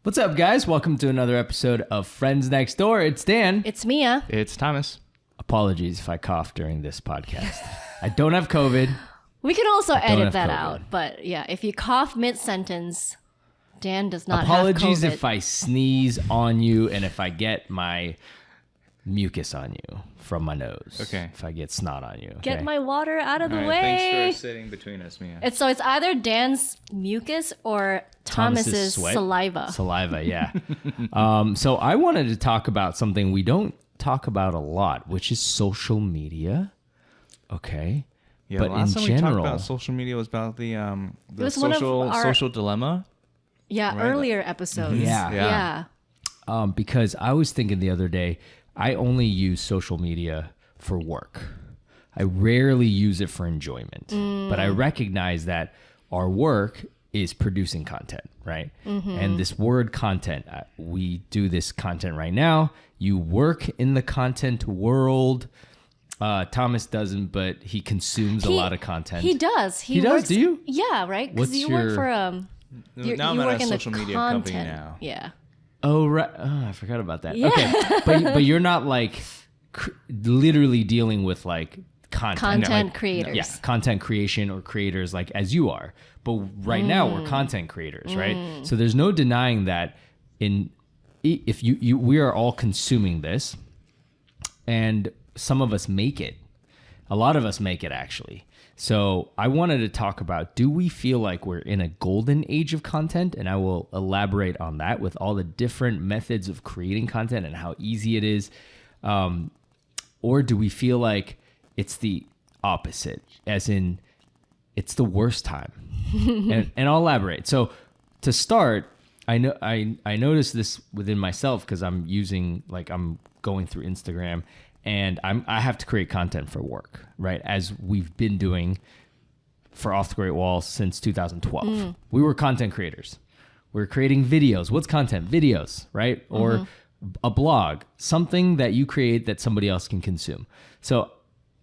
What's up, guys? Welcome to another episode of Friends Next Door. It's Dan. It's Mia. It's Thomas. Apologies if I cough during this podcast. I don't have COVID. We can also edit that COVID. out. But yeah, if you cough mid-sentence, Dan does not Apologies have COVID. if I sneeze on you and if I get my mucus on you from my nose. Okay. If I get snot on you. Okay? Get my water out of the All right, way. thanks for sitting between us, Mia. It's either Dan's mucus or Thomas's sweat? saliva. Saliva, yeah. So I wanted to talk about something we don't talk about a lot, which is social media. Okay. Yeah, but the last in time we general, talked about social media was about the was one of our- social dilemma. Yeah, Right. earlier episodes. Yeah. Because I was thinking the other day, I only use social media for work. I rarely use it for enjoyment, but I recognize that our work is producing content, right? And this word content, we do this content right now. You work in the content world. Thomas doesn't, but he consumes a lot of content. He does. He does? Works, Do you? Yeah, right? Because What's you work your- for Now I'm you at work a in social the media content. company now. Yeah. Oh, right. Oh, I forgot about that. Yeah. Okay. But you're not like literally dealing with like content. Content like, creators. Yeah, content creation or creators like as you are. But right now we're content creators, right? So there's no denying that if we are all consuming this, and some of us make it. A lot of us make it actually. So I wanted to talk about, do we feel like we're in a golden age of content? And I will elaborate on that with all the different methods of creating content and how easy it is. Or do we feel like it's the opposite, as in it's the worst time? and I'll elaborate. So to start, I noticed this within myself because I'm going through Instagram. And I have to create content for work, right? As we've been doing for Off the Great Wall since 2012. We were content creators. We were creating videos. What's content? Videos, right? Or a blog, something that you create that somebody else can consume. So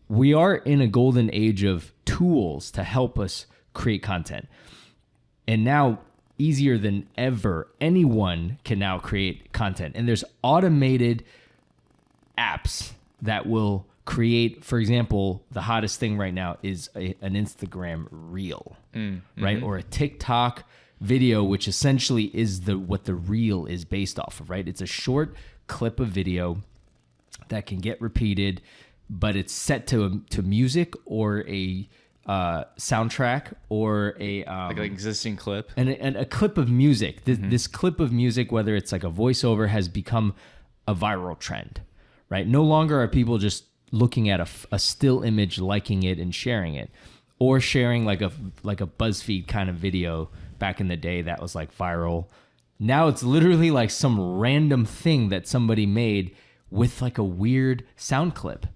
we are in a golden age of tools to help us create content. And now, easier than ever, anyone can now create content. And there's automated apps that will create, for example, the hottest thing right now is an Instagram reel, right? Or a TikTok video, which essentially is what the reel is based off of, right? It's a short clip of video that can get repeated, but it's set to music or a soundtrack or a Like an existing clip. and a clip of music. This clip of music, whether it's like a voiceover, has become a viral trend. Right? No longer are people just looking at a still image, liking it and sharing it, or sharing like a BuzzFeed kind of video back in the day that was like viral. Now it's literally like some random thing that somebody made with like a weird sound clip,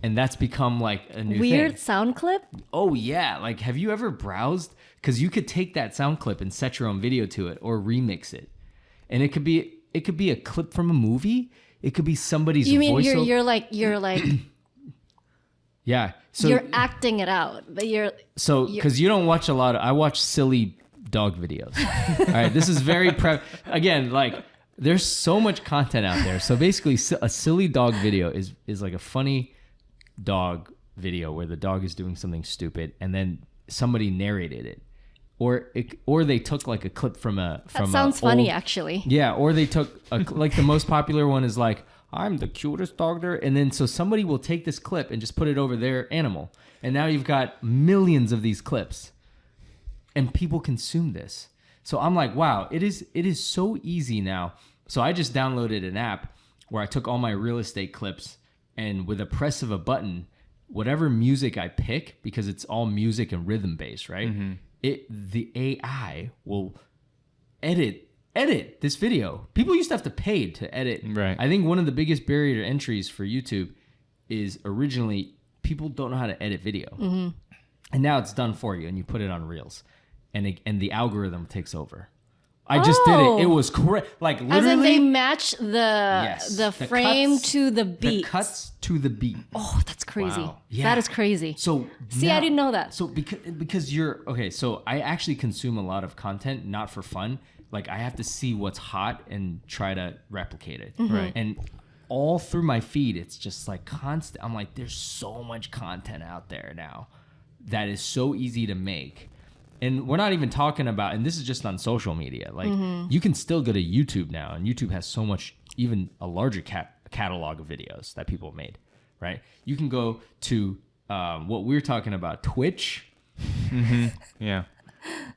and that's become like a new Weird thing. sound clip? Oh yeah, like have you ever browsed? Because you could take that sound clip and set your own video to it or remix it, and it could be a clip from a movie. It could be somebody's You mean voiceover. you're like Yeah. So you're acting it out, but because you don't watch a lot of, I watch silly dog videos. All right. This is very again, like there's so much content out there. So basically a silly dog video is like a funny dog video where the dog is doing something stupid and then somebody narrated it. Or they took like a clip from that sounds funny actually. Yeah, or they took like the most popular one is like, I'm the cutest dog there, and then so somebody will take this clip and just put it over their animal, and now you've got millions of these clips, and people consume this. So I'm like, wow, it is so easy now. So I just downloaded an app where I took all my real estate clips, and with a press of a button, whatever music I pick, because it's all music and rhythm based, right? The AI will edit this video. People used to have to pay to edit. Right. I think one of the biggest barrier to entries for YouTube is originally people don't know how to edit video. And now it's done for you and you put it on Reels and the algorithm takes over. I just did it. It was correct. Like literally. As in they match the frame cuts, to the beat. The cuts to the beat. Oh, that's crazy. Wow. Yeah. That is crazy. So See, I didn't know that. So because you're okay. So I actually consume a lot of content, not for fun. like I have to see what's hot and try to replicate it. Right. And all through my feed, it's just like constant. I'm like, there's so much content out there now that is so easy to make. And we're not even talking about, and this is just on social media. Like you can still go to YouTube now, and YouTube has so much, even a larger catalog of videos that people have made, right? You can go to what we're talking about, Twitch. Yeah.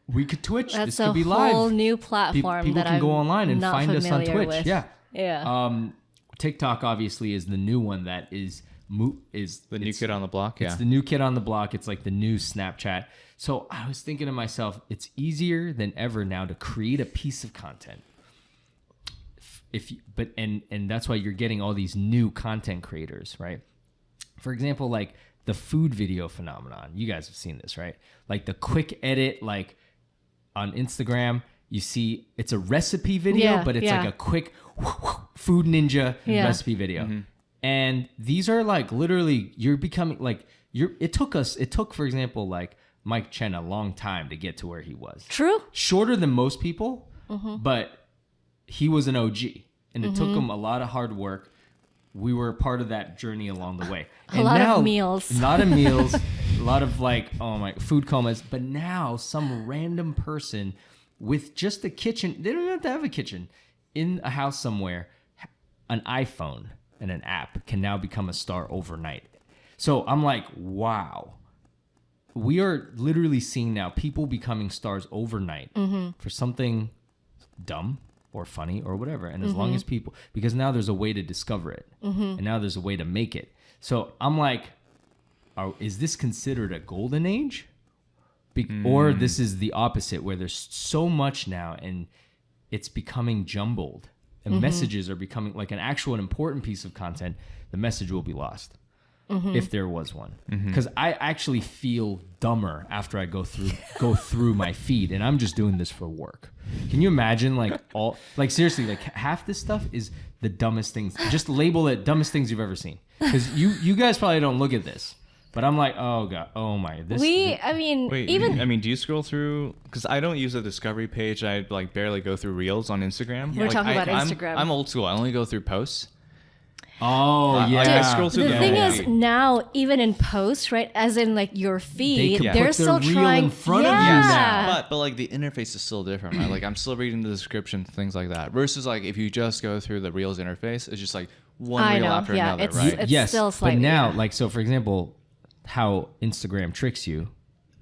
We could Twitch. That's this could be a live. whole new platform People that can go I'm online and not find us on familiar Twitch. with. Yeah. Yeah. TikTok obviously is the new one that is The new kid on the block. Yeah. It's the new kid on the block. It's like the new Snapchat. So I was thinking to myself, it's easier than ever now to create a piece of content. And that's why you're getting all these new content creators, right? For example, like the food video phenomenon. You guys have seen this, right? Like the quick edit, like on Instagram, you see it's a recipe video, but it's like a quick food ninja recipe video. And these are like literally you're becoming like it took, for example, like Mike Chen a long time to get to where he was. True. Shorter than most people, but he was an OG. And it took him a lot of hard work. We were part of that journey along the way. A lot of meals. A lot of meals, a lot of like, oh my, food comas. But now some random person with just a kitchen, they don't even have to have a kitchen, in a house somewhere, an iPhone and an app can now become a star overnight. So I'm like, wow. We are literally seeing now people becoming stars overnight for something dumb or funny or whatever. And as long as people, because now there's a way to discover it and now there's a way to make it. So I'm like, is this considered a golden age? Or this is the opposite where there's so much now and it's becoming jumbled and messages are becoming like an actual important piece of content. The message will be lost. If there was one, because I actually feel dumber after I go through my feed, and I'm just doing this for work. Can you imagine, like seriously, like half this stuff is the dumbest things. Just label it dumbest things you've ever seen, because you guys probably don't look at this, but I'm like, oh god, oh my, this. Wait, do you scroll through? Because I don't use a discovery page. I like barely go through Reels on Instagram. We're talking about Instagram. I'm old school. I only go through posts. Oh yeah. I scroll through the thing is now, even in posts, right? As in like your feed, They they're put still their reel trying. in front of you now. But like the interface is still different, right? Like I'm still reading the description, things like that. Versus like if you just go through the Reels interface, it's just like one I reel know, after yeah, another, it's- right? it's- Yes, still but slightly, now, yeah. like, so for example, how Instagram tricks you,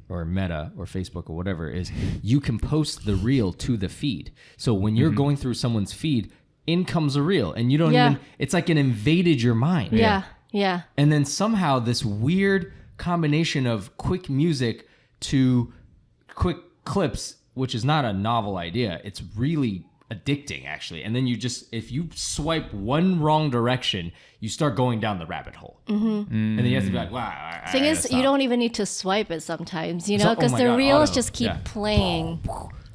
or Meta, or Facebook, or whatever, is you can post the reel to the feed. So when you're going through someone's feed, in comes a reel, and you don't even. It's like it invaded your mind. Yeah. And then somehow this weird combination of quick music to quick clips, which is not a novel idea. It's really addicting, actually. And then if you swipe one wrong direction, you start going down the rabbit hole. And then you have to be like, wow. Thing is, you don't even need to swipe it sometimes, you know, oh because my the God, reels auto, just keep yeah. playing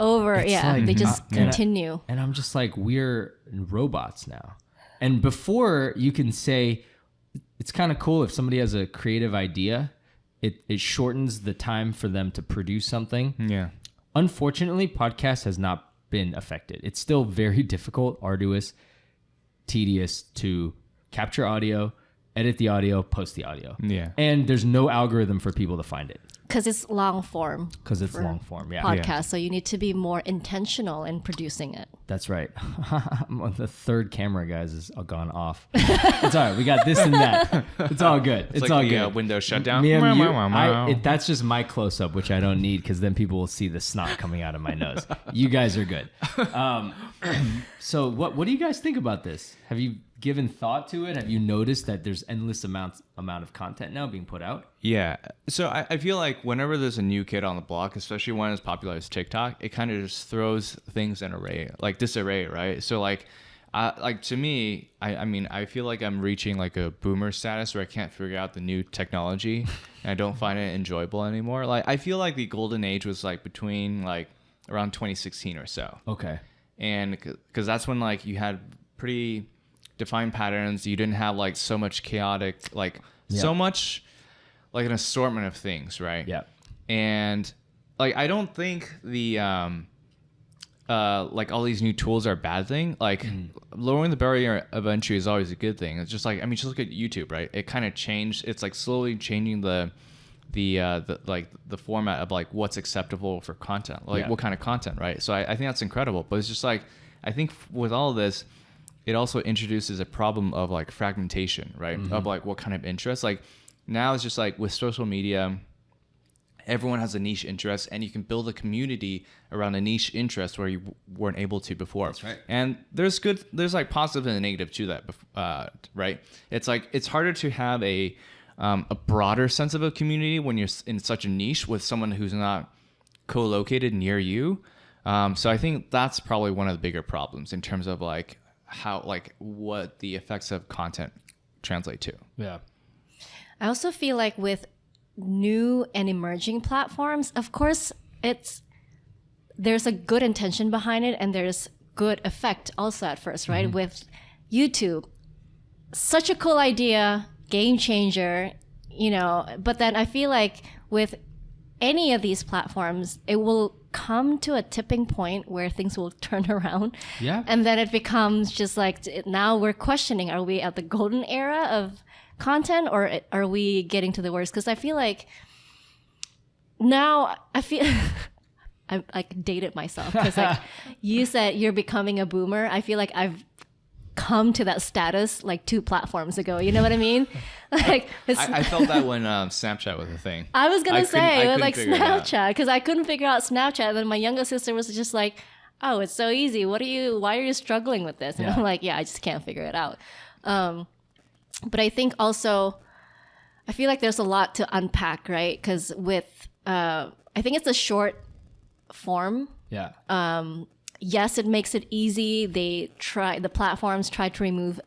over. It's Yeah, like, they just continue. And I'm just like, we're robots now. And before, you can say, it's kind of cool if somebody has a creative idea, it shortens the time for them to produce something. Yeah. Unfortunately, podcast has not been affected. It's still very difficult, arduous, tedious to capture audio, edit the audio, post the audio. Yeah. And there's no algorithm for people to find it. Because it's long form. Because it's long form, yeah. Podcast, so you need to be more intentional in producing it. That's right. The third camera, guys, has gone off. It's all right. We got this and that. It's all good. It's like all the, good. Windows shutdown. That's just my close-up, which I don't need because then people will see the snot coming out of my nose. You guys are good. So what do you guys think about this? Have you given thought to it? Have you noticed that there's endless amount of content now being put out? Yeah. So I feel like whenever there's a new kid on the block, especially one as popular as TikTok, it kind of just throws things in disarray, right? So like to me, I mean, I feel like I'm reaching like a boomer status where I can't figure out the new technology and I don't find it enjoyable anymore. Like I feel like the golden age was like between like around 2016 or so. Okay. And because that's when like you had pretty defined patterns. You didn't have like so much chaotic, so much like an assortment of things, right? Yeah. And like I don't think the like all these new tools are a bad thing. Like lowering the barrier of entry is always a good thing. It's just like, I mean, just look at YouTube, right? It kind of changed. It's like slowly changing the format of like what's acceptable for content, like what kind of content, right? So I think that's incredible. But it's just like, I think with all of this, it also introduces a problem of like fragmentation, right? Of like what kind of interest. Like now it's just like with social media, everyone has a niche interest, and you can build a community around a niche interest where you weren't able to before. That's right. And there's like positive and a negative to that, right? It's like it's harder to have a broader sense of a community when you're in such a niche with someone who's not co-located near you. So I think that's probably one of the bigger problems in terms of like how, like what the effects of content translate to. Yeah. I also feel like with new and emerging platforms, of course, there's a good intention behind it, and there's good effect also at first, right? With YouTube, such a cool idea, game changer, but then I feel like with any of these platforms, it will come to a tipping point where things will turn around. Yeah. And then it becomes just like, now we're questioning, are we at the golden era of content, or are we getting to the worst? Because I feel like now I like dated myself, because like you said you're becoming a boomer. I feel like I've come to that status like 2 platforms ago. You know what I mean? Like I felt that when Snapchat was a thing. I was gonna say with like figure it out. Snapchat, because I couldn't figure out Snapchat. And then my younger sister was just like, "Oh, it's so easy. Why are you struggling with this?" And I'm like, "Yeah, I just can't figure it out." But I think also, I feel like there's a lot to unpack, right? Because with, I think it's a short form. Yeah. Yes, it makes it easy. The platforms try to remove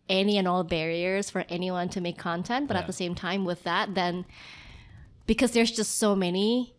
any and all barriers for anyone to make content. But at the same time with that, then because there's just so many,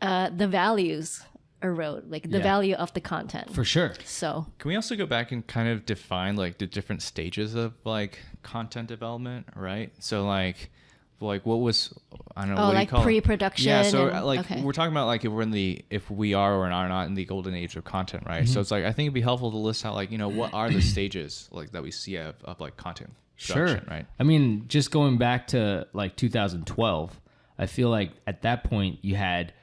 the values erode, like the value of the content. For sure. So Can we also go back and kind of define like the different stages of like content development, right? So like what was, I don't know, what do you like call it? pre-production. Yeah, so and- like okay. we're talking about like if we are or are not in the golden age of content, right? So it's like I think it'd be helpful to list out like, what are the stages like that we see of like content production, right? I mean, just going back to like 2012, I feel like at that point you had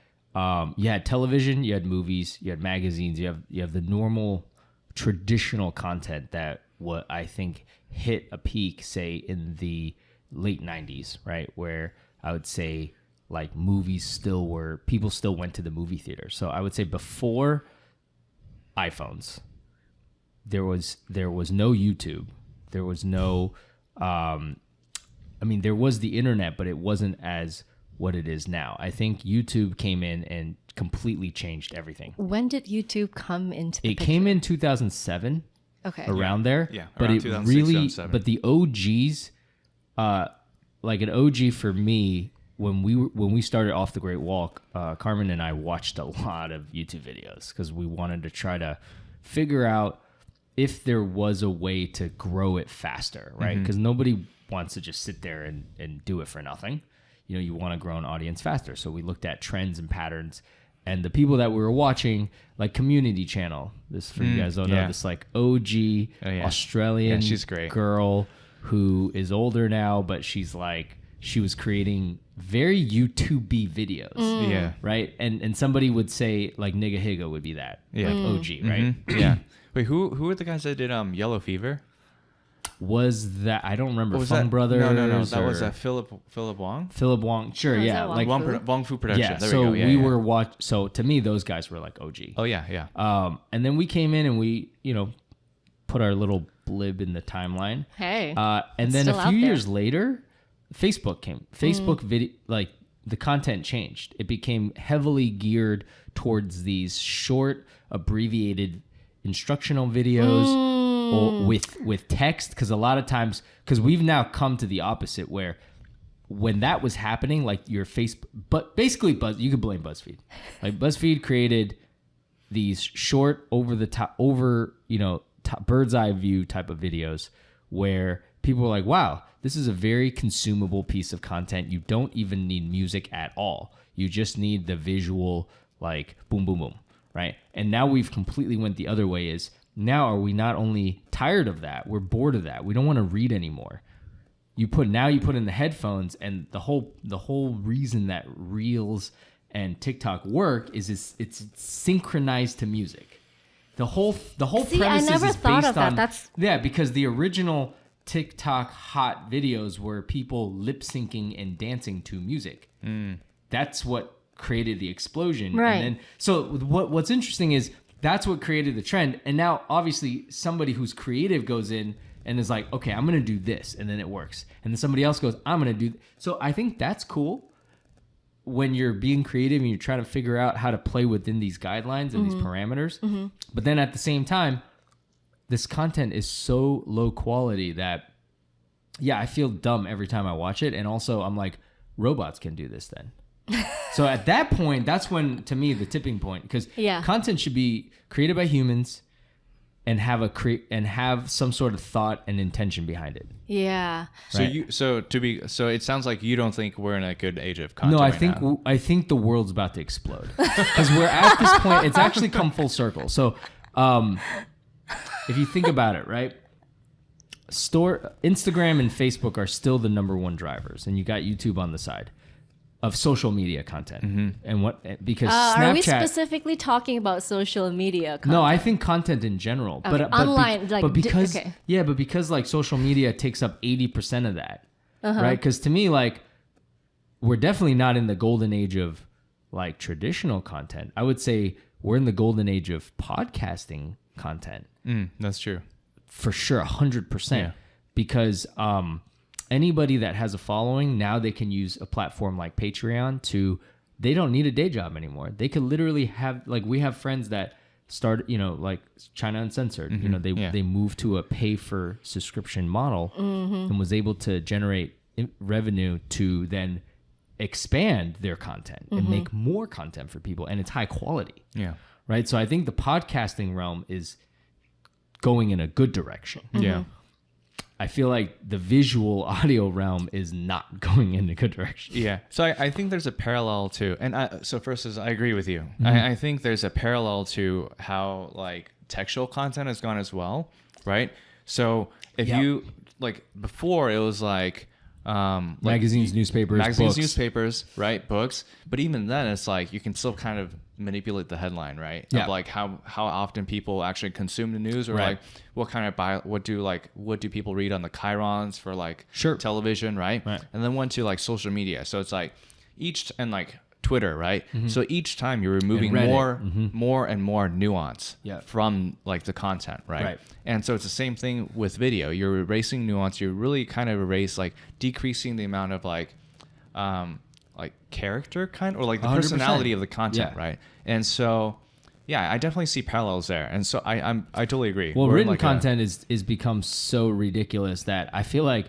television, you had movies, you had magazines, you have the normal traditional content that what I think hit a peak, say in the late 90s, right? Where I would say like people still went to the movie theater. So I would say before iPhones, there was no YouTube. There was no, there was the internet, but it wasn't as what it is now. I think YouTube came in and completely changed everything. When did YouTube come into the picture? It came in 2007. Okay. Around there. Yeah, But around it 2006, really, 2007. but the OGs, like an OG for me, when we started Off the Great Walk, Carmen and I watched a lot of YouTube videos because we wanted to try to figure out if there was a way to grow it faster, right? Because nobody wants to just sit there and do it for nothing. You want to grow an audience faster. So we looked at trends and patterns, and the people that we were watching, like Community Channel, this for you guys don't know, this like OG Australian she's great. girl who is older now, but she was creating very YouTube-y videos. Yeah. Right? And somebody would say like Nigga Higga would be that. Yeah. Like OG, right? Yeah. Wait, who were the guys that did Yellow Fever? Was that, I don't remember, Was Fung that? Brothers? No. That was or Philip Wong. Philip Wong. Sure, Oh, is yeah. that Like Wong Fu? Wong Fu Production. yeah, There so we go. Yeah, were so to me those guys were like OG. Oh yeah. And then we came in and we, put our little blib in the timeline. Hey. And It's then still a out few there. years later, Facebook came. Facebook video, like the content changed. It became heavily geared towards these short, abbreviated instructional videos or with text. Because a lot of times, because we've now come to the opposite where when that was happening, like your Facebook, but basically you could blame BuzzFeed. Like BuzzFeed created these short, over the top, bird's eye view type of videos where people were like, wow, this is a very consumable piece of content. You don't even need music at all. You just need the visual, like boom, boom, boom, right? And now we've completely went the other way. Is now are we not only tired of that, we're bored of that. We don't want to read anymore. You put in the headphones, and the whole reason that Reels and TikTok work is it's synchronized to music. The whole See, premise I never is thought based of that. on That's because the original TikTok hot videos were people lip syncing and dancing to music. That's what created the explosion. Right. And then so what's interesting is that's what created the trend. And now obviously somebody who's creative goes in and is like, okay, I'm going to do this, and then it works. And then somebody else goes, I'm going to do. So I think that's cool when you're being creative and you're trying to figure out how to play within these guidelines and these parameters. But then at the same time, this content is so low quality that, yeah, I feel dumb every time I watch it. And also I'm like, robots can do this then. So at that point, that's when, to me, the tipping point, because content should be created by humans and have some sort of thought and intention behind it. yeah. Right. So it sounds like you don't think we're in a good age of content. No, now. I think the world's about to explode because we're at this point. It's actually come full circle. So, if you think about it, right, Instagram and Facebook are still the number one drivers, and you got YouTube on the side of social media content. And because Snapchat, are we specifically talking about social media content? no, I think content in general, Okay, online, but because okay. but because like social media takes up 80% of that, right? Because to me, like, we're definitely not in the golden age of like traditional content. I would say we're in the golden age of podcasting content. That's true. For sure, 100%. Yeah. Because anybody that has a following, now they can use a platform like Patreon they don't need a day job anymore. They could literally have, like, we have friends that started, like China Uncensored, they moved to a pay for subscription model and was able to generate revenue to then expand their content and make more content for people. And it's high quality. Yeah. Right. So I think the podcasting realm is going in a good direction. Yeah. I feel like the visual audio realm is not going in a good direction. Yeah. So I think there's a parallel to, so first is I agree with you. I think there's a parallel to how like textual content has gone as well, right? So if you, like before it was like, magazines, newspapers, books. newspapers, right? Books. But even then it's like you can still kind of manipulate the headline, right? Yeah. Of like how often people actually consume the news, or like what kind of what do people read on the chyrons for like television, right? And then went to like social media. So it's like and like Twitter, right? So each time you're removing more and more nuance from like the content, right? And so it's the same thing with video. You're erasing nuance. You really kind of decreasing the amount of like character kind, or like the 100%. personality of the content, right? And so, yeah, I definitely see parallels there. And so I totally agree. Well, written content is become so ridiculous that I feel like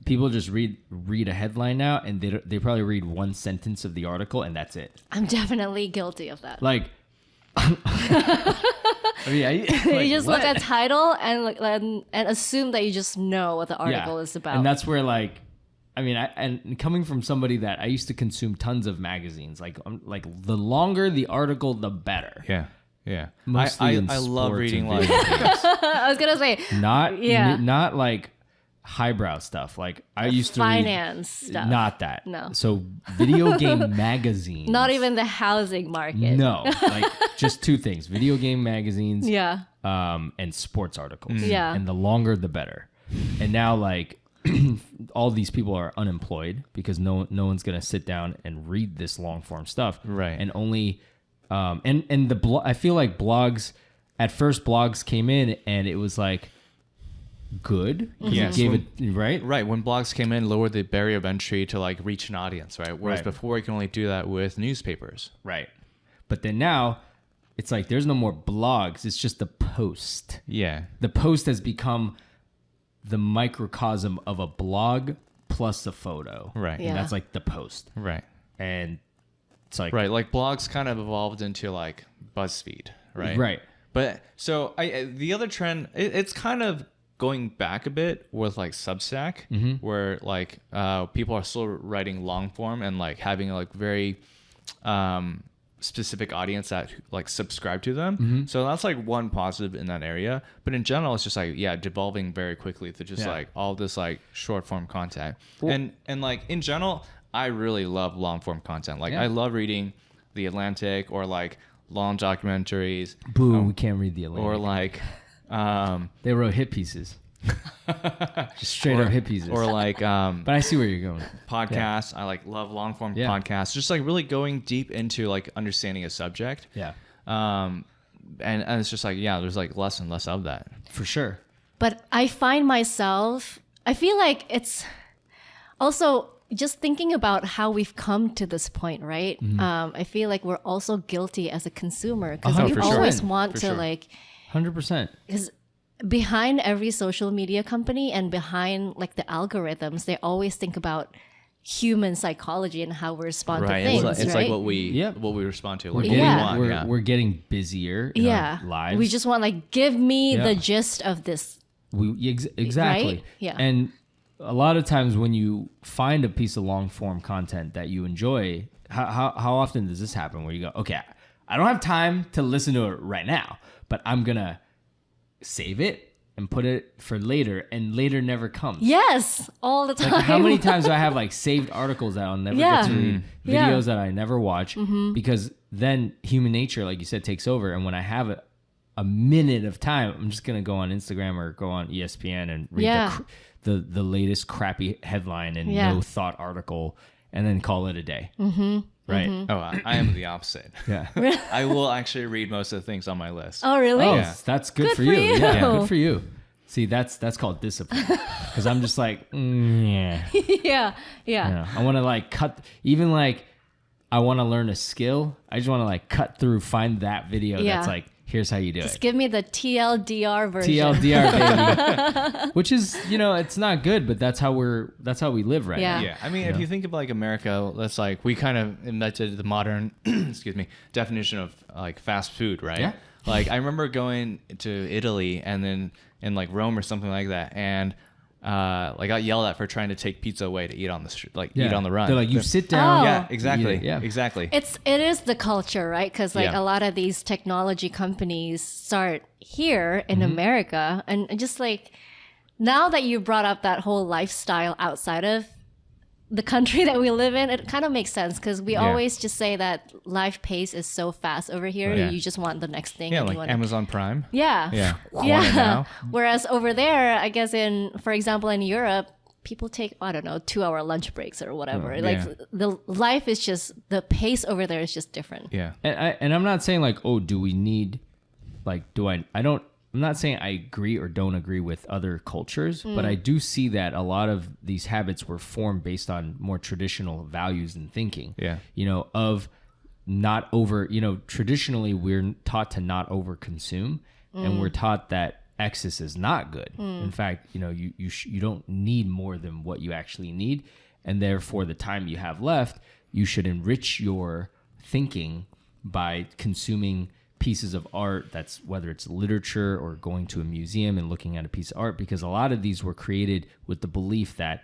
people just read a headline now, and they probably read one sentence of the article, and that's it. I'm definitely guilty of that. Like, you just look at title and assume that you just know what the article is about. And that's where like, and coming from somebody that I used to consume tons of magazines, like the longer the article, the better. Yeah. Yeah. Mostly I love reading like I was gonna say not like highbrow stuff. Like I used to finance stuff. Not that. No. So video game magazines. Not even the housing market. No. Like just two things: video game magazines. Yeah. And sports articles. Yeah. And the longer the better. And now like all these people are unemployed because no one's gonna sit down and read this long form stuff. Right. And only and I feel like blogs at first came in and it was like good. Yes. Gave it right. When blogs came in, lowered the barrier of entry to like reach an audience, right? Whereas before you can only do that with newspapers. Right. But then now it's like there's no more blogs. It's just the post. Yeah. The post has become the microcosm of a blog plus a photo. Right. Yeah. And that's like the post. Right. And it's like like blogs kind of evolved into like BuzzFeed, right? Right. But so the other trend, it's kind of going back a bit with like Substack, where like people are still writing long form and like having like very specific audience that like subscribe to them. So that's like one positive in that area. But in general, it's just like, devolving very quickly to just like all this like short form content. And like in general, I really love long form content. Like I love reading The Atlantic or like long documentaries. Boo, we can't read The Atlantic. Or like, they wrote hit pieces. Just straight up hit pieces. Or like, but I see where you're going. Podcasts. I like love long form podcasts. Just like really going deep into like understanding a subject. Yeah. And it's just like, there's like less and less of that. For sure. But I find myself, I feel like it's also just thinking about how we've come to this point, right? I feel like we're also guilty as a consumer because we always want to like 100%. Because behind every social media company and behind like the algorithms, they always think about human psychology and how we respond to things. It's right? like what we respond to. Like We're getting busier in our lives. We just want like, give me the gist of this. Exactly. Right? Yeah. And a lot of times when you find a piece of long form content that you enjoy, how often does this happen where you go, okay, I don't have time to listen to it right now, but I'm going to save it and put it for later, and later never comes. Yes, all the time. Like how many times do I have like saved articles that I'll never get to read, videos that I never watch, because then human nature, like you said, takes over. And when I have a minute of time, I'm just going to go on Instagram or go on ESPN and read the latest crappy headline and no thought article and then call it a day. Right. Oh, I am the opposite. Yeah. I will actually read most of the things on my list. Oh, really? Oh, that's good for you. Yeah, good for you. See, that's called discipline. Because I'm just like, yeah. Yeah. I want to like cut, even like I want to learn a skill. I just want to like cut through, find that video that's like, here's how you do Just it. give me the TLDR version. TLDR, baby. Which is, it's not good, but that's how we live right now. Yeah. I mean, if you think of like America, that's like, we kind of invented the modern, definition of like fast food, right? Yeah. Like I remember going to Italy and then in like Rome or something like that. And like got yelled at for trying to take pizza away to eat on the street, eat on the run. They're like, you sit down. Oh. Yeah, exactly. Yeah. Exactly. It is the culture, right? Because like a lot of these technology companies start here in America, and just like now that you brought up that whole lifestyle outside of the country that we live in, it kind of makes sense because we always just say that life pace is so fast over here. You just want the next thing. Yeah, and like you want Amazon Prime. Yeah. Now. Whereas over there, I guess for example, in Europe, people take, 2-hour lunch breaks or whatever. The life is just, the pace over there is just different. Yeah. And I'm not saying like, oh, do we need, like, I'm not saying I agree or don't agree with other cultures, but I do see that a lot of these habits were formed based on more traditional values and thinking. Yeah. Of not over, traditionally we're taught to not over consume, and we're taught that excess is not good. In fact, you don't need more than what you actually need, and therefore the time you have left, you should enrich your thinking by consuming pieces of art, that's whether it's literature or going to a museum and looking at a piece of art, because a lot of these were created with the belief that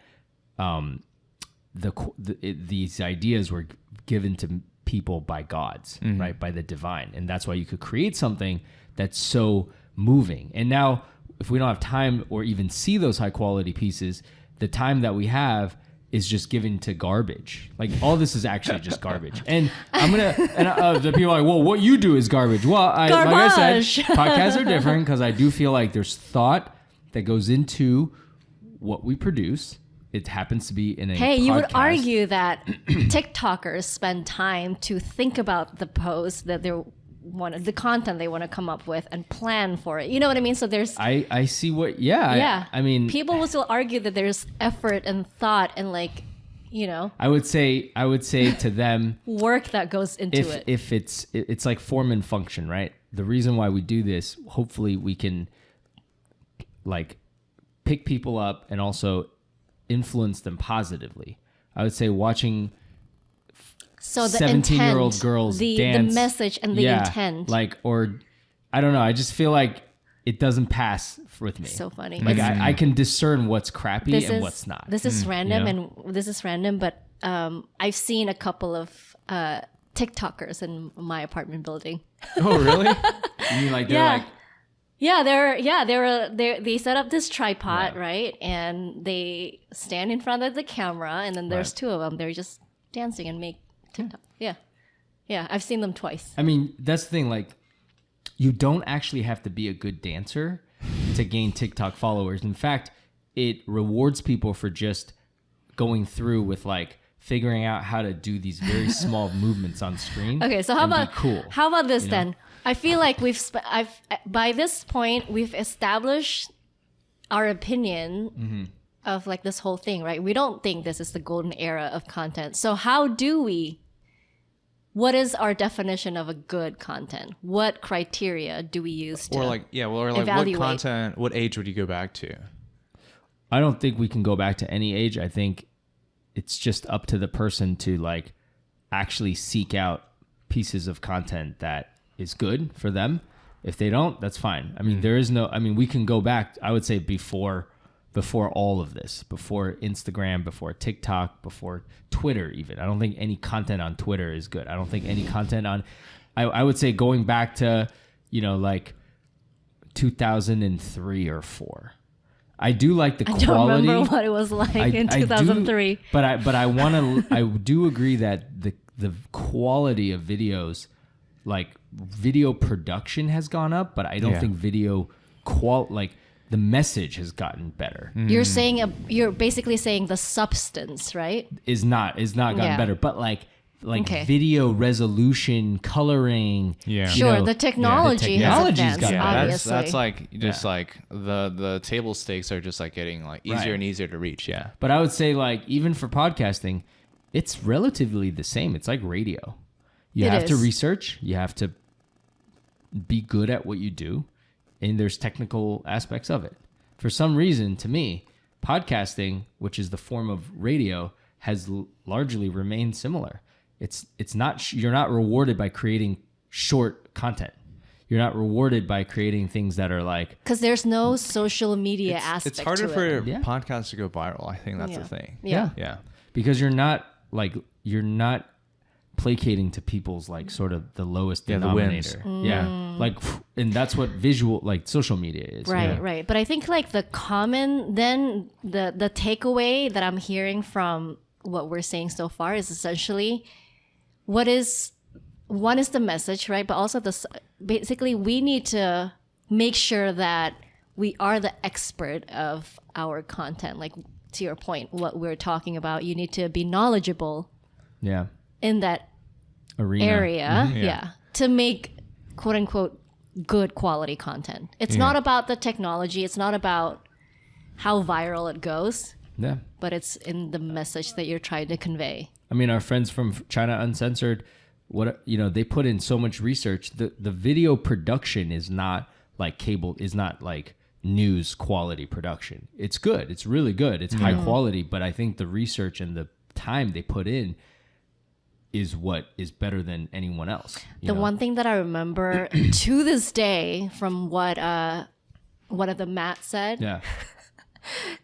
these ideas were given to people by gods, right, by the divine, and that's why you could create something that's so moving. And now if we don't have time or even see those high quality pieces, the time that we have is just given to garbage. Like all this is actually just garbage. And the people are like, well, what you do is garbage. Well, like I said, podcasts are different because I do feel like there's thought that goes into what we produce. It happens to be in a podcast. You would argue that TikTokers spend time to think about the post that the content they want to come up with and plan for it. You know what I mean? So there's... I see what... Yeah. I mean... People will still argue that there's effort and thought and like, I would say to them... work that goes into it. If it's like form and function, right? The reason why we do this, hopefully we can like pick people up and also influence them positively. I would say watching... So the 17-year-old intent, girls the dance. The message and the intent. Like, or I don't know. I just feel like it doesn't pass with me. So funny. Like I can discern what's crappy and what's not. This is random, and this is random, but I've seen a couple of TikTokers in my apartment building. Oh, really? You mean like they're Yeah. like They set up this tripod, Yeah. right? And they stand in front of the camera, and then there's Right. two of them. They're just dancing and make TikTok. Yeah. Yeah, I've seen them twice. I mean, that's the thing. Like, you don't actually have to be a good dancer to gain TikTok followers. In fact, it rewards people for just going through with like figuring out how to do these very small movements on screen. Okay, so and be cool? how about this then? I feel like by this point we've established our opinion of like this whole thing, right? We don't think this is the golden era of content. So how do we? What is our definition of a good content? What criteria do we use to Or like evaluate? what content? What age would you go back to? I don't think we can go back to any age. I think it's just up to the person to like actually seek out pieces of content that is good for them. If they don't, that's fine. I mean, we can go back, I would say before all of this, before Instagram, before TikTok, before Twitter even. I don't think any content on Twitter is good. I don't think any content on, I would say going back to, like 2003 or 4. I do like the quality. I don't remember what it was like in 2003. But I do agree that the quality of videos, like video production has gone up, but I don't think video the message has gotten better. You're basically saying the substance, right? Is not gotten better, but like Okay. video resolution, coloring. Yeah. Sure, the technology has technology's advanced, gotten better. obviously. That's like just like the table stakes are just like getting like easier Right. and easier to reach. Yeah. But I would say like even for podcasting, it's relatively the same. It's like radio. You It have to is. research. You have to be good at what you do. And there's technical aspects of it. For some reason, to me, podcasting, which is the form of radio, has largely remained similar. It's not, you're not rewarded by creating short content. You're not rewarded by creating things that are like, Because there's no social media aspect It's harder to for it. Yeah. podcasts to go viral. I think that's Yeah. the thing. Yeah. Yeah. because you're not placating to people's like sort of the lowest Yeah, the wins. denominator. Yeah. Like, and that's what visual, like social media is. Right, Yeah. right. But I think like the takeaway that I'm hearing from what we're saying so far is essentially one is the message, right? But also basically we need to make sure that we are the expert of our content. Like to your point, what we're talking about, you need to be knowledgeable Yeah. in that Arena. area, Yeah. to make quote unquote good quality content. It's not about the technology, it's not about how viral it goes, Yeah. but it's in the message that you're trying to convey. I mean, our friends from China Uncensored, they put in so much research. The video production is not like news quality production. It's good. It's really good. It's high quality, but I think the research and the time they put in is what is better than anyone else. The one thing that I remember to this day from what one of the Matt said, Yeah.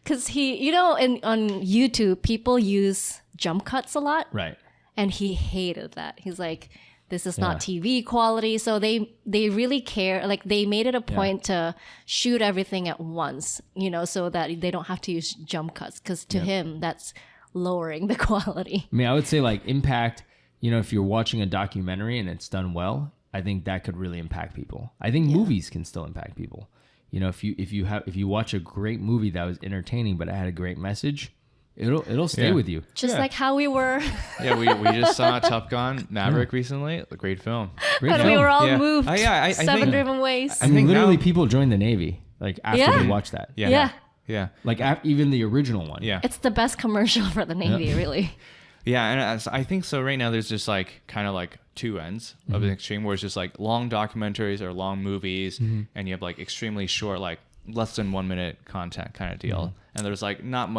because he, on YouTube, people use jump cuts a lot. Right. And he hated that. He's like, this is not TV quality. So they really care. Like they made it a point to shoot everything at once, so that they don't have to use jump cuts. Because to him, that's lowering the quality. I mean, I would say like impact, if you're watching a documentary and it's done well, I think that could really impact people. I think movies can still impact people. If you watch a great movie that was entertaining but it had a great message, it'll stay with you. Just like how we were. Yeah, we just saw Top Gun Maverick recently. A great film. Great And film. we were all Yeah. moved I seven think- different ways. I mean, think literally now- people joined the Navy like after Yeah. they watched that. Yeah. Yeah. Yeah. Like even the original one. Yeah. It's the best commercial for the Navy, really. Yeah, and I think so. Right now, there's just like kind of like two ends of an extreme, where it's just like long documentaries or long movies, and you have like extremely short, like less than 1 minute content kind of deal, and there's like not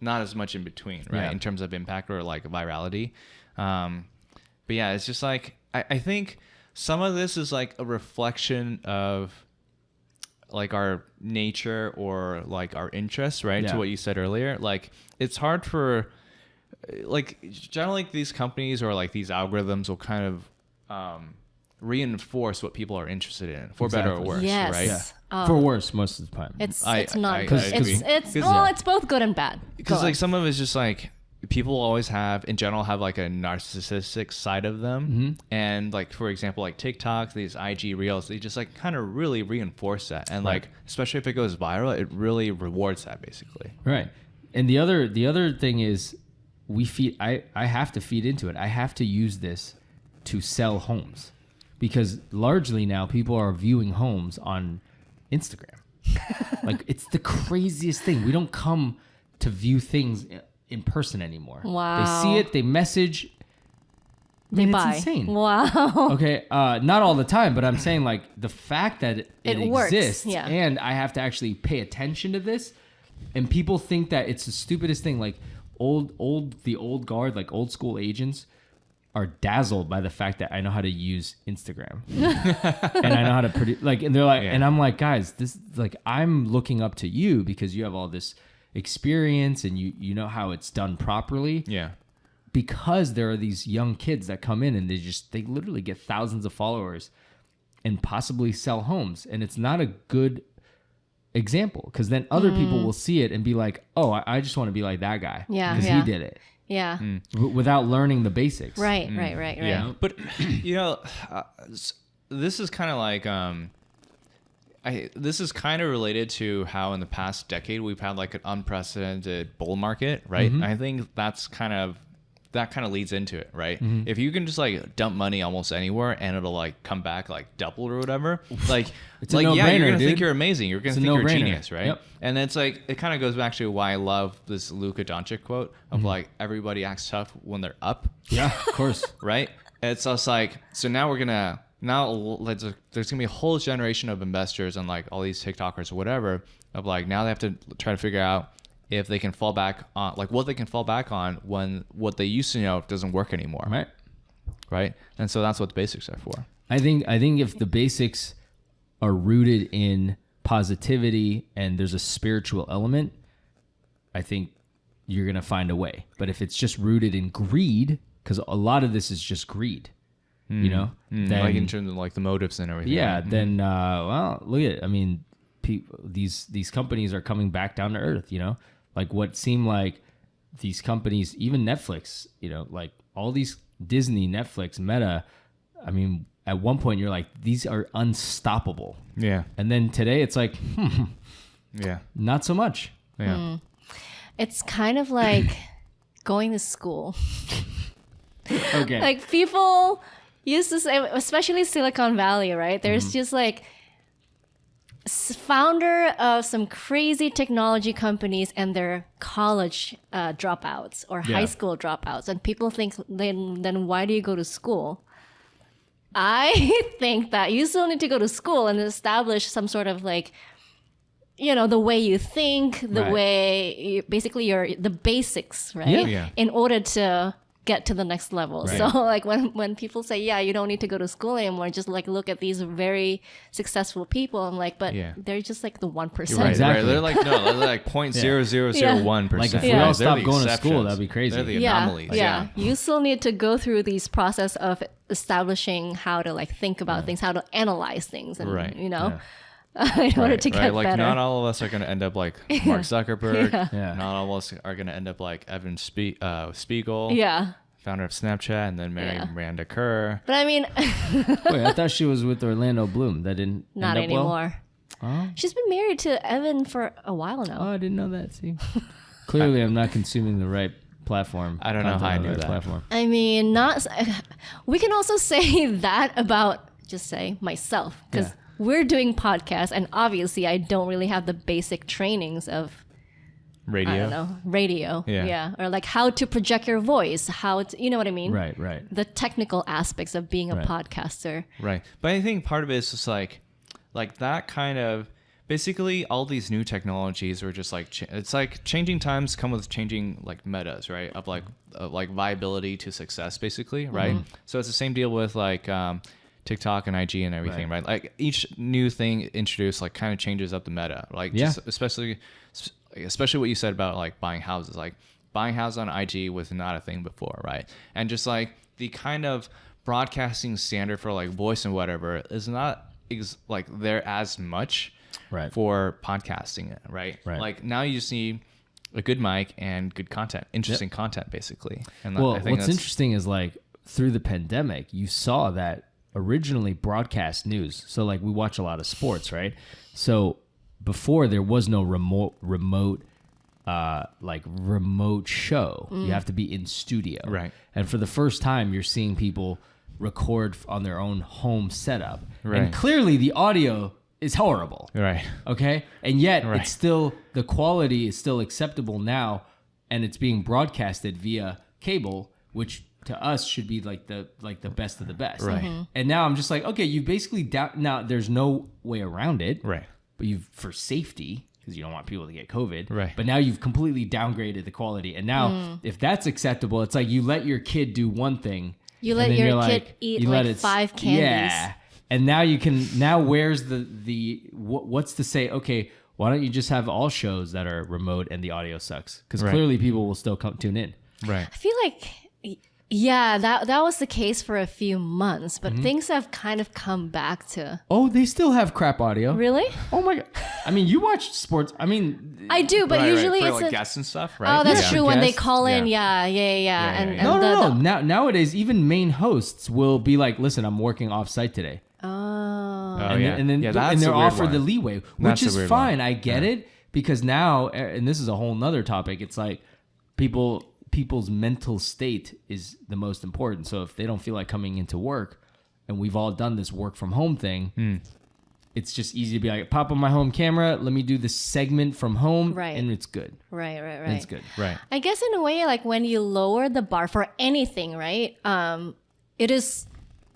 as much in between, right, Yeah. in terms of impact or like virality. But yeah, it's just like I think some of this is like a reflection of like our nature or like our interests, right? Yeah. To what you said earlier, like it's hard for like generally these companies or like these algorithms will kind of reinforce what people are interested in for better or Exactly. worse, Yes. right? Yeah. For worse most of the time. It's I not agree. good. It's Yeah. it's both good and bad. Because Go like on. some of it's just like people always have in general have like a narcissistic side of them, and like for example like TikTok, these IG reels, they just like kind of really reinforce that, and like especially if it goes viral, it really rewards that basically. Right. And the other thing is I have to feed into it. I have to use this to sell homes, because largely now people are viewing homes on Instagram. Like, it's the craziest thing. We don't come to view things in person anymore. Wow. They see it, they message. They It's buy. insane. Wow. Okay, not all the time, but I'm saying like the fact that it works, exists, yeah. and I have to actually pay attention to this, and people think that it's the stupidest thing. Like the old guard, like old school agents, are dazzled by the fact that I know how to use Instagram and I know how to produce. Like, and they're like, and I'm like, guys, this like I'm looking up to you because you have all this experience and you know how it's done properly. Yeah. Because there are these young kids that come in and they literally get thousands of followers and possibly sell homes. And it's not a good example, because then other people will see it and be like, oh, I just want to be like that guy. Yeah, Because yeah. he did it Yeah. without learning the basics. Right. Right. Yeah. But you know, this is kind of like this is kind of related to how in the past decade we've had like an unprecedented bull market, right? Mm-hmm. I think that kind of leads into it, right? Mm-hmm. If you can just like dump money almost anywhere and it'll like come back like double or whatever, like It's a like yeah, no-brainer, you're gonna dude. think you're amazing, you're gonna It's a think you're a no-brainer. genius, right? Yep. And it's like it kind of goes back to why I love this Luka Doncic quote of like everybody acts tough when they're up. Yeah, of course. Right? It's just like, so now there's gonna be a whole generation of investors and like all these TikTokers or whatever of like now they have to try to figure out if they can fall back on like what they can fall back on when what they used to know doesn't work anymore. Right? And so that's what the basics are for. I think if the basics are rooted in positivity and there's a spiritual element, I think you're going to find a way. But if it's just rooted in greed, because a lot of this is just greed, you know, then, like in terms of like the motives and everything. yeah, right? then, well, look at it. I mean, these companies are coming back down to earth, you know, like what seemed like these companies, even Netflix, you know, like all these Disney, Netflix, Meta. I mean, at one point you're like, these are unstoppable. Yeah. And then today it's like, Yeah. not so much. Yeah. It's kind of like going to school. Okay. Like people used to say, especially Silicon Valley, right? There's just like founder of some crazy technology companies and their college dropouts or high school dropouts, and people think then why do you go to school? I think that you still need to go to school and establish some sort of like, you know, the way you think, the Right. way you, basically the basics, right? Yeah. In order to get to the next level. Right. So like when people say, yeah, you don't need to go to school anymore, just like look at these very successful people, I'm like, but Yeah. they're just like the 1%. You're right, Exactly. right. They're like they're like 0.0001%. Like if we Right? all They're stopped the going to school, exceptions. that'd be crazy. They're the Yeah, anomalies. yeah. You still need to go through these process of establishing how to like think about things, how to analyze things, and Right. you know, in order to get right. Like better. not all of us are going to end up like Mark Zuckerberg. Yeah. Not all of us are going to end up like Evan Spiegel, Yeah. founder of Snapchat, and then marry Yeah. Miranda Kerr. But I mean, Wait, I thought she was with Orlando Bloom. That didn't not end up well? anymore. Oh. She's been married to Evan for a while now. Oh, I didn't know that. See, clearly I'm not consuming the right platform. I don't know content how I on the knew right that. Platform. I mean, not. We can also say that about just say myself because Yeah. we're doing podcasts, and obviously I don't really have the basic trainings of Radio. I don't know radio, Yeah. or like how to project your voice, how to, you know what I mean? Right, right. The technical aspects of being a Right. podcaster. Right. But I think part of it is just like that kind of basically all these new technologies are just like it's like changing times come with changing like metas, right? Of like viability to success, basically, right? So it's the same deal with like TikTok and IG and everything, right? Like each new thing introduced like kind of changes up the meta, like just especially what you said about like buying houses, like buying houses on IG was not a thing before, right? And just like the kind of broadcasting standard for like voice and whatever is not like there as much for podcasting, right? Like now you just need a good mic and good content, interesting content, basically. And well, I think what's interesting is like through the pandemic, you saw that originally broadcast news. So like we watch a lot of sports, right? So before there was no remote show. You have to be in studio. Right. And for the first time, you're seeing people record on their own home setup. Right. And clearly the audio is horrible. Right. Okay. And yet it's still, the quality is still acceptable now, and it's being broadcasted via cable, which to us should be like the best of the best. Right. And now I'm just like, okay, you basically now there's no way around it. Right. But you've, for safety, because you don't want people to get COVID. Right. But now you've completely downgraded the quality. And now if that's acceptable, it's like you let your kid do one thing. You let your kid eat like 5 candies. Yeah. And now you can, where's what's to say, okay, why don't you just have all shows that are remote and the audio sucks? Because clearly people will still tune in. Right. I feel like, yeah, that was the case for a few months, but things have kind of come back to. Oh, they still have crap audio. Really? Oh my God. I mean, you watch sports. I mean, I do, but usually for it's like guests and stuff, right? Oh, that's Yeah. true. When they Guests. call in, yeah. And no. Nowadays, even main hosts will be like, listen, I'm working off site today. Oh. And then that's they're a weird offered one. the leeway, which That's a is weird fine. one. I get it, because now, and this is a whole nother topic, it's like people's mental state is the most important. So if they don't feel like coming into work, and we've all done this work from home thing, it's just easy to be like, pop on my home camera, let me do this segment from home, and it's good. Right. And it's good. Right. I guess in a way, like when you lower the bar for anything, right? It is,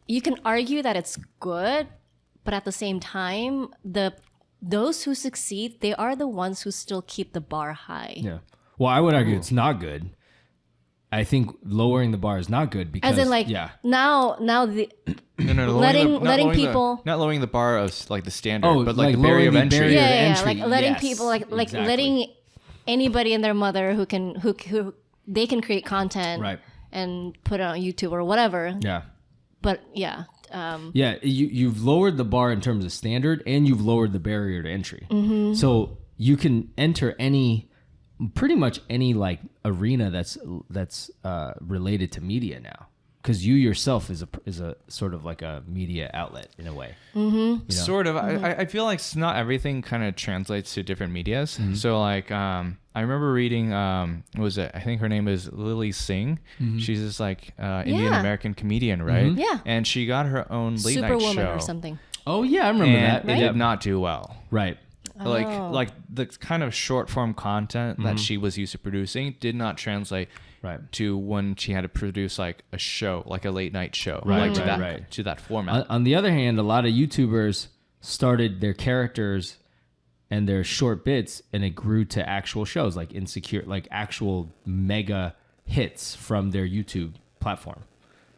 you can argue that it's good, but at the same time, those who succeed, they are the ones who still keep the bar high. Yeah. Well, I would argue it's not good. I think lowering the bar is not good because, as in like, now the letting people not lowering the bar of like the standard, Oh, but like the like barrier of lowering the entry. barrier. like entry, letting yes, people like exactly. letting anybody and their mother who they can create content and put it on YouTube or whatever. Yeah. But you've lowered the bar in terms of standard, and you've lowered the barrier to entry. So you can enter pretty much any like arena that's related to media now, because you yourself is a sort of like a media outlet in a way. Sort of. I feel like not everything kind of translates to different medias. So like I remember reading what was it? I think her name is Lily Singh. She's this like Indian American comedian, right? Yeah. And she got her own late night Superwoman show or something. Oh yeah, I remember and that. it did not do well. Right. Like the kind of short form content that she was used to producing did not translate to when she had to produce like a show, like a late night show, to that format. On the other hand, a lot of YouTubers started their characters and their short bits, and it grew to actual shows like Insecure, like actual mega hits from their YouTube platform.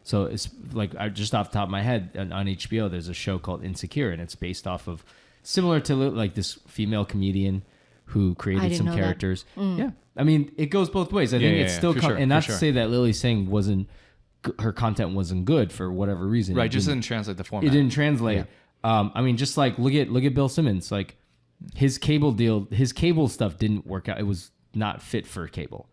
So it's like, just off the top of my head, on HBO, there's a show called Insecure, and it's based off of, similar to like this female comedian who created some characters. Yeah. I mean, it goes both ways. I think it's still, and not to say that Lily Singh her content wasn't good for whatever reason. Right. Just didn't translate the format. It didn't translate. Yeah. I mean, just like, look at Bill Simmons, like his cable stuff didn't work out. It was not fit for cable.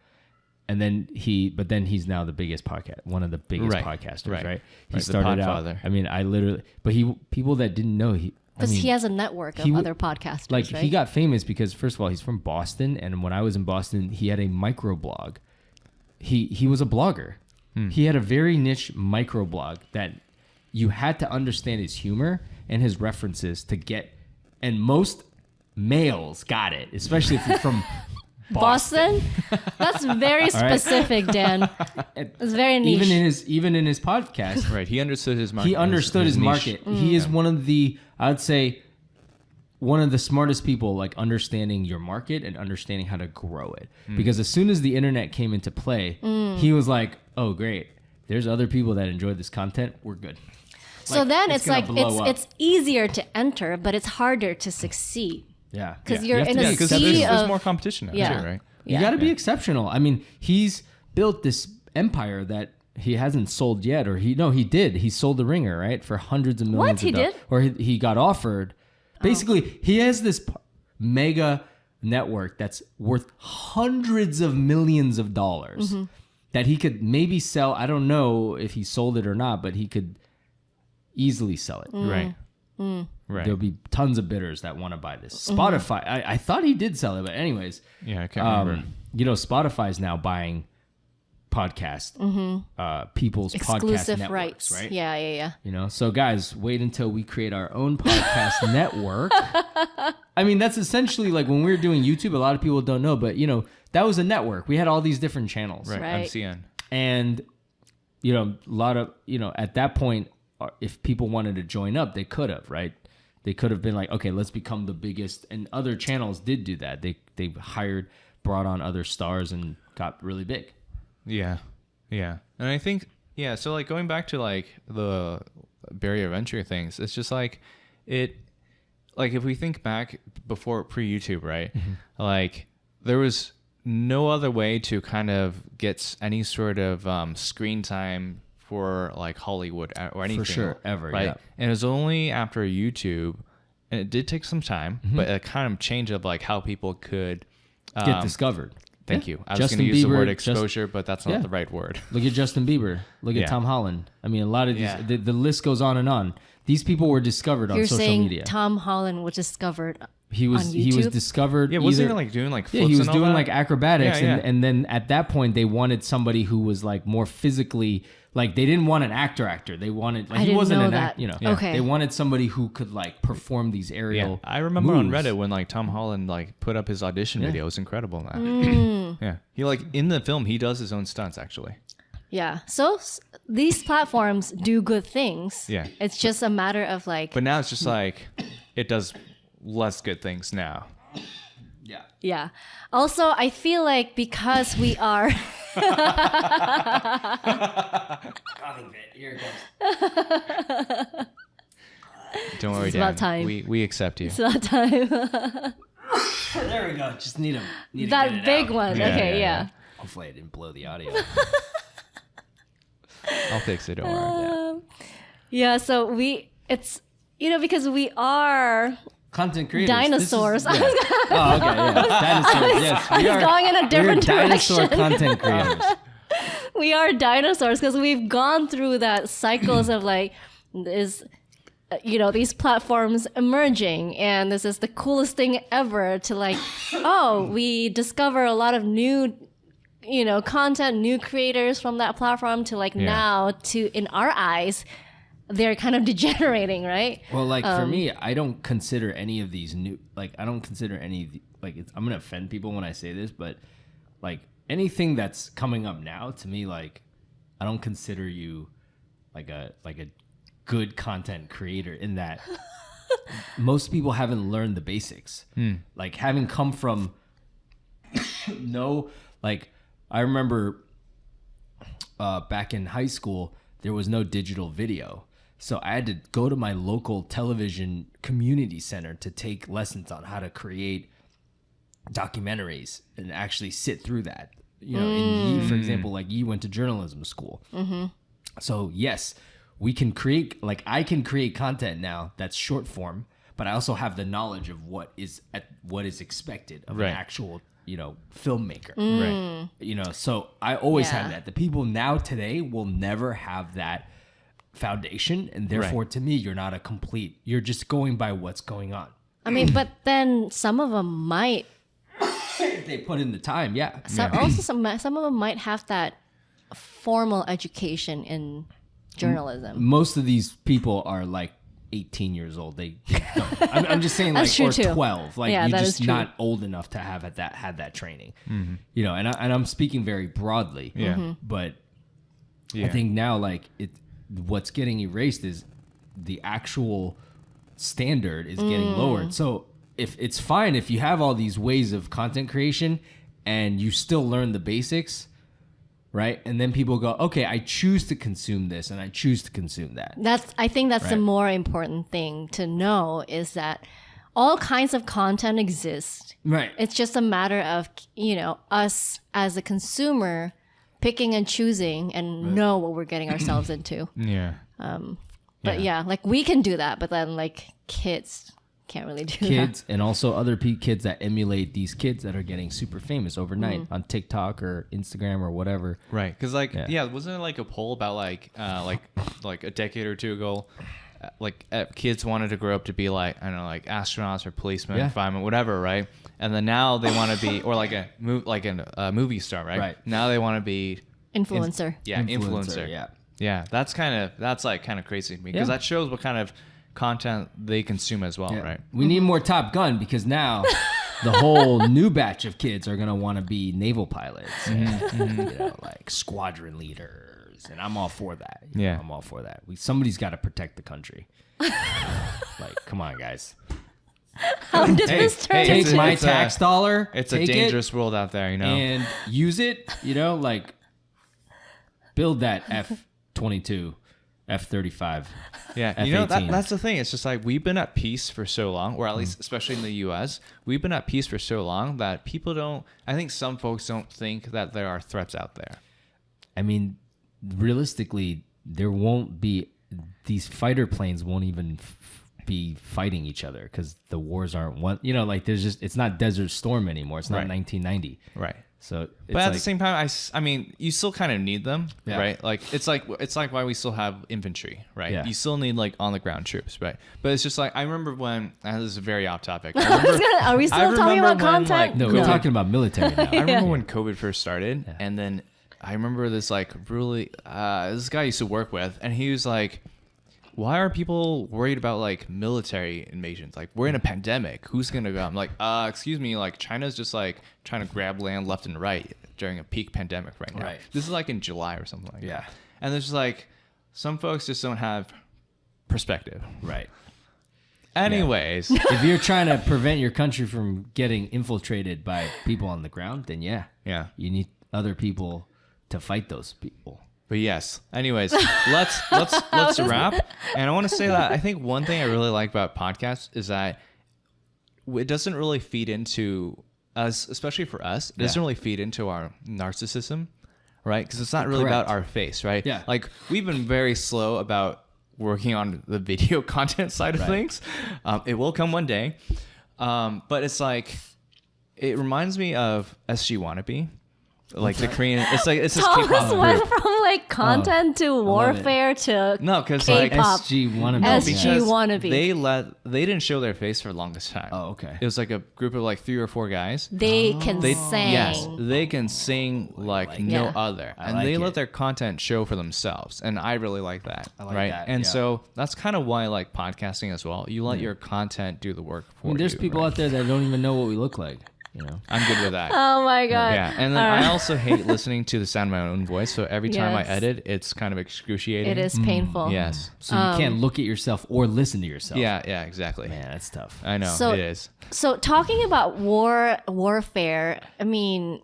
And then he's now the biggest one of the biggest podcasters, right? He started out. I mean, people that didn't know, because he has a network of other podcasters. Like, right? he got famous because, first of all, he's from Boston, and when I was in Boston, he had a microblog. He was a blogger. He had a very niche microblog that you had to understand his humor and his references to get, and most males got it, especially if you're from Boston. That's very specific, Dan. It's very niche. Even in his podcast, right? He understood his market. He understood his market. He is one of the, I would say, one of the smartest people, like understanding your market and understanding how to grow it. Because as soon as the internet came into play, he was like, "Oh, great! There's other people that enjoy this content. We're good." So then it's like it's easier to enter, but it's harder to succeed. Yeah. Because You you're have to in be a because sea there's of more competition now Yeah. too, right? You got to be exceptional. I mean, he's built this empire that he hasn't sold yet, or he did. He sold the Ringer, right, for hundreds of millions. He did? Or he got offered. Basically, he has this mega network that's worth hundreds of millions of dollars that he could maybe sell. I don't know if he sold it or not, but he could easily sell it. Right. Right. There'll be tons of bidders that want to buy this. Spotify, I thought he did sell it, but anyways, Yeah, I can't remember. Spotify's now buying podcast, people's podcast exclusive networks, rights. right? Yeah. So guys, wait until we create our own podcast network. I mean, that's essentially like when we were doing YouTube, a lot of people don't know, but that was a network. We had all these different channels. Right. Right. MCN. And, a lot of, at that point, if people wanted to join up, they could have, right? They could have been like, okay, let's become the biggest. And other channels did do that. They brought on other stars and got really big. Yeah. Yeah. And I think, so like going back to like the barrier of entry things, it's just like like if we think back before pre-YouTube, right? Like there was no other way to kind of get any sort of screen time for like Hollywood or anything. For sure, ever, right? yeah. And it was only after YouTube, and it did take some time, but it kind of changed of like how people could Get discovered. Thank you. I was Justin going to use the Bieber, word exposure, but that's not Yeah. the right word. Look at Justin Bieber. Look at Yeah. Tom Holland. I mean, a lot of these, Yeah. the list goes on and on. These people were discovered on You're social saying media. Tom Holland was discovered He was on he was YouTube? discovered. Yeah, wasn't either, he like doing like flips Yeah, he was and all doing that? like acrobatics, Yeah, yeah. And then at that point they wanted somebody who was like more physically, like they didn't want an actor. They wanted like I he didn't wasn't know an that. actor. Yeah. Okay. They wanted somebody who could like perform these Yeah, aerial. I remember on moves. Reddit when like Tom Holland like put up his audition video. It was incredible, man. Mm. Yeah, he like in the film he does his own stunts actually. Yeah. So these platforms do good things. Yeah. It's just a matter of like, But now it's just like it does less good things now. Yeah. yeah. Also, I feel like because we are, Here it goes. Don't worry, It's Dan. about time. We accept you. it's that time. There we go. Just need to get that it big out. one. Yeah, Okay. yeah, Yeah. Hopefully I didn't blow the audio. I'll fix it. Don't worry. Yeah. So it's, because we are Content creators. dinosaurs. This is- yeah. Oh, okay, yeah. Dinosaurs. Yes, we are. going in a different we're dinosaur direction. content creators. We are dinosaurs because we've gone through that cycles of like these platforms emerging, and this is the coolest thing ever to like, we discover a lot of new, content, new creators from that platform to like now to, in our eyes, they're kind of degenerating, right? Well, like for me, I don't consider any of these new. Like I don't consider any of the, like I'm gonna offend people when I say this, but like anything that's coming up now to me, like I don't consider you like a good content creator in that most people haven't learned the basics. Like having come from like I remember back in high school there was no digital video. So I had to go to my local television community center to take lessons on how to create documentaries and actually sit through that. In Yi, for example, like Yi went to journalism school. So yes, we can create, like I can create content now that's short form, but I also have the knowledge of what is expected of Right. an actual, filmmaker. Right. So I always Yeah. have that. The people now today will never have that foundation, and therefore to me you're just going by what's going on. I mean, but then some of them might. If they put in the time, yeah. Also, some of them might have that formal education in journalism. Most of these people are like 18 years old. They don't. I'm just saying, That's like, true, or too. 12. Like, Yeah, you're that just is true. not old enough to have had that training. And I'm speaking very broadly. Yeah. But Yeah. I think now, like, what's getting erased is the actual standard is getting lowered. So if it's fine if you have all these ways of content creation and you still learn the basics, right? And then people go, okay, I choose to consume this and I choose to consume that. I think that's the Right. more important thing to know is that all kinds of content exist. Right. It's just a matter of, us as a consumer picking and choosing and know what we're getting ourselves into. Yeah. But yeah, like we can do that, but then like kids can't really do that. Kids and also other kids that emulate these kids that are getting super famous overnight on TikTok or Instagram or whatever. Right. Because wasn't there like a poll about like a decade or two ago? Kids wanted to grow up to be like, I don't know, like astronauts or policemen, firemen, whatever, right? And then now they want to be, or like a movie star, right? Right. Now they want to be Influencer. influencer. Yeah. Yeah, that's kind of crazy to me because that shows what kind of content they consume as well, right? We need more Top Gun because now the whole new batch of kids are gonna want to be naval pilots, and, like squadron leaders, and I'm all for that. Yeah, I'm all for that. Somebody's got to protect the country. Like, come on, guys. How did this turn Take into? my tax dollar. It's take a dangerous world out there, and use it. Like build that F-22, F-35. Yeah, F-18. that's the thing. It's just like we've been at peace for so long, or at least especially in the U.S., we've been at peace for so long that people don't. I think some folks don't think that there are threats out there. I mean, realistically, there won't be. These fighter planes won't even be fighting each other because the wars aren't one. Like it's not Desert Storm anymore. It's not Right. 1990. Right. So, But at the same time, I mean, you still kind of need them, Yeah. right? Like it's like why we still have infantry, right? Yeah. You still need like on the ground troops, right? But it's just like I remember when this is very off topic. Are we still talking about content? no, we're talking about military now. I remember when COVID first started, and then I remember this like really this guy I used to work with, and he was like, why are people worried about like military invasions? Like we're in a pandemic. Who's gonna go? I'm like, excuse me, like China's just like trying to grab land left and right during a peak pandemic right now. Right. This is like in July or something like Yeah. that. And there's just like some folks just don't have perspective. Right. Anyways. If you're trying to prevent your country from getting infiltrated by people on the ground, then yeah, you need other people to fight those people. But yes. Anyways, let's wrap. And I want to say that I think one thing I really like about podcasts is that it doesn't really feed into us, especially for us. It doesn't really feed into our narcissism, right? Because it's not really about our face, right? Yeah. Like we've been very slow about working on the video content side of things. It will come one day, but it's like it reminds me of SG Wannabe. Like the Korean, it's this Thomas K-pop went group. from like content to warfare to No, because like K-pop. SG wannabe. SG wannabe. they didn't show their face for the longest time. Oh, okay. It was like a group of like 3 or 4 guys. They can sing. Yes, they can sing like no Yeah. other, I and like they it. let their content show for themselves, and I really like that. I like right, that, and yeah. so that's kind of why I like podcasting as well. You let your content do the work for you. There's people right? out there that don't even know what we look like. I'm good with that. Oh my god. Yeah, and then I also hate listening to the sound of my own voice. So every time I Yes. edit, it's kind of excruciating. It is painful. Yes. So you can't look at yourself or listen to yourself. Yeah, exactly. Man, that's tough. I know So- it is. So talking about warfare, I mean,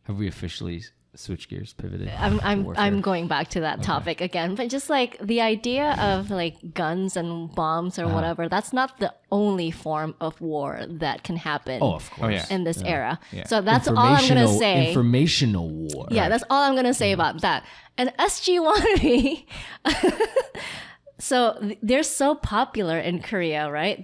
Have we officially switched gears, pivoted? I'm Warfare? going back to that topic again, but just like the idea of like guns and bombs or whatever, that's not the only form of war that can happen Oh, of course. Oh, yeah. in this era. Yeah. So that's all I'm gonna say. Informational war. Yeah, that's all I'm gonna say about that. And SG Wannabe, so they're so popular in Korea, right?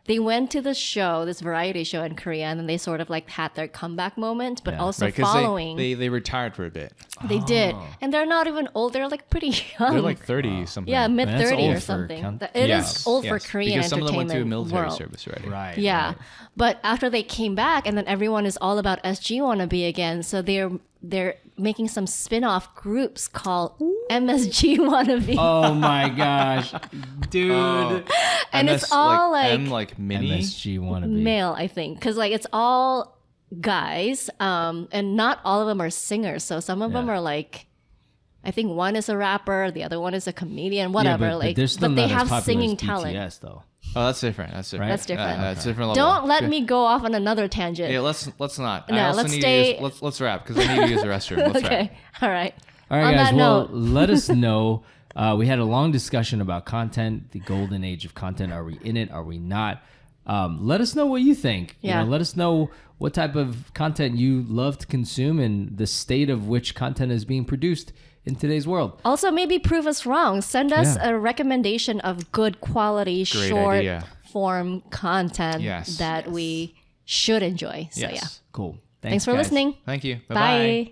They went to the show, this variety show in Korea, and then they sort of like had their comeback moment, but also Right, 'cause following. they retired for a bit. They did, and they're not even old; they're like pretty young. They're like 30 something. yeah, mid that's 30 old or for something. count- It is Yes, old for yes, Korean because some of them went entertainment to military world. service already. Right. Yeah, right. but after they came back, and then everyone is all about SG Wannabe again, so they're making some spin-off groups called MSG Wannabe. Oh my gosh, dude. And it's all like M like mini. MSG wannabe. male, I think, because like it's all guys, and not all of them are singers. So some of them Yeah. are like, I think one is a rapper, the other one is a comedian, whatever. Yeah, like, they're still but they not as have popular singing as talent. BTS, though. Oh, that's different. That's different. That's different. That's different level. Don't let Good. me go off on another tangent. Yeah, let's not. No, I also let's need stay- to use, let's wrap because I need to use the restroom. Let's Okay, all right. All right, On guys. that Well, note- let us know. We had a long discussion about content, the golden age of content. Are we in it? Are we not? Let us know what you think. Yeah. Let us know what type of content you love to consume and the state of which content is being produced in today's world. Also, maybe prove us wrong. Send us Yeah. a recommendation of good quality, short idea. form content Yes. that we should enjoy. So, yeah. Yes. Cool. Thanks for guys. listening. Thank you. Bye-bye. Bye.